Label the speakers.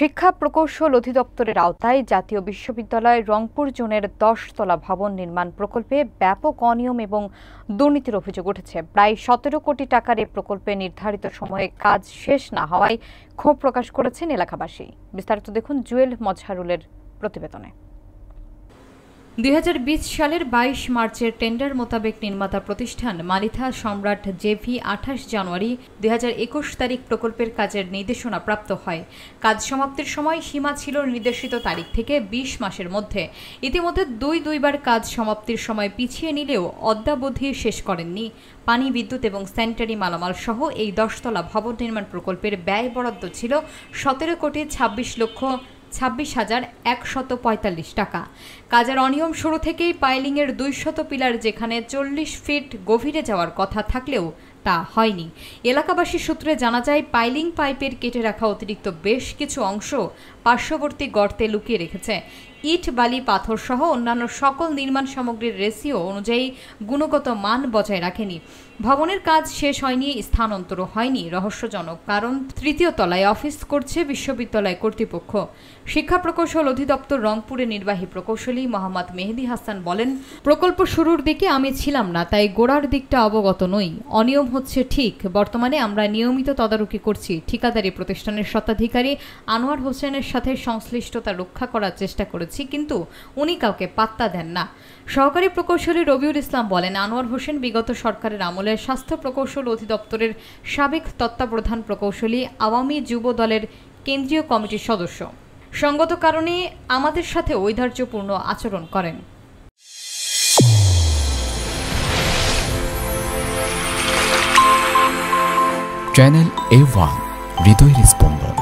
Speaker 1: শিক্ষা প্রকৌশল অধিদপ্তরের আওতায় জাতীয় বিশ্ববিদ্যালয় রংপুর জোনের ১০ তলা ভবন নির্মাণ প্রকল্পে ব্যাপক অনিয়ম এবং দুর্নীতির অভিযোগ উঠেছে। প্রায় ১৭ কোটি টাকার এই প্রকল্পে নির্ধারিত সময়ে কাজ শেষ না হওয়ায় ক্ষোভ প্রকাশ করেছেন এলাকাবাসী। বিস্তারিত দেখুন জুয়েল মজহারুলের প্রতিবেদনে। 2020 সালের 22 মার্চের টেন্ডার মোতাবেক নির্মাতা প্রতিষ্ঠান মালিথা সম্রাট জেভি 28 জানুয়ারি 2021 তারিখ প্রকল্পের কাজের নির্দেশনা প্রাপ্ত হয়। কাজ সমাপ্তির সময় সীমা ছিল নির্দেশিত তারিখ থেকে 20 মাসের মধ্যে। ইতিমধ্যে দুইবার কাজ সমাপ্তির সময় পিছিয়ে নিলেও অদ্যাবধি শেষ করেননি। পানি, বিদ্যুৎ এবং স্যানিটারি মালামাল সহ এই 10 তলা ভবন নির্মাণ প্রকল্পের ব্যয় বরাদ্দ ছিল 17,26,145 টাকা। কাজের অনিয়ম শুরু থেকেই পাইলিংয়ের 200 পিলার যেখানে 40 ফিট গভীরে যাওয়ার কথা থাকলেও তা হয়নি। এলাকাবাসী সূত্রে জানা যায়, পাইলিং পাইপের কেটে রাখা অতিরিক্ত বেশ কিছু অংশ পার্শ্ববর্তী গর্তে লুকিয়ে রেখেছে। ইট, বালি, পাথর সহ অন্যান্য সকল নির্মাণ সামগ্রীর রেশিও অনুযায়ী গুণগত মান বজায় রাখেনি। ভবনের কাজ শেষ হয়নি, স্থানান্তরও হয়নি রহস্যজনক কারণ তৃতীয় তলায় অফিস করছে বিশ্ববিদ্যালয় কর্তৃপক্ষ। শিক্ষা প্রকৌশল অধিদপ্তর রংপুরের নির্বাহী প্রকৌশলী মোহাম্মদ মেহেদী হাসান বলেন, প্রকল্প শুরুর দিকে আমি ছিলাম না, তাই গোড়ার দিকটা অবগত নই। অনিয়ম হচ্ছে ঠিক, বর্তমানে আমরা নিয়মিত তদারকি করছি। ঠিকাদারি প্রতিষ্ঠানের স্বত্বাধিকারী আনোয়ার হোসেনের সাথে সংশ্লিষ্টতা রক্ষা করার চেষ্টা করেছি, কিন্তু উনি কাউকে পাত্তা দেন না। সহকারী প্রকৌশলী রবিউল ইসলাম বলেন, আনোয়ার হোসেন বিগত সরকারের আমলে স্বাস্থ্য প্রকৌশল অধিদপ্তরের সাবেক তত্ত্বাবধান প্রকৌশলী, আওয়ামী যুব দলের কেন্দ্রীয় কমিটির সদস্য। সঙ্গত কারণে আমাদের সাথে ঔদার্যপূর্ণ আচরণ করেন।
Speaker 2: চ্যানেল A1 হৃদয়ের স্পন্দন।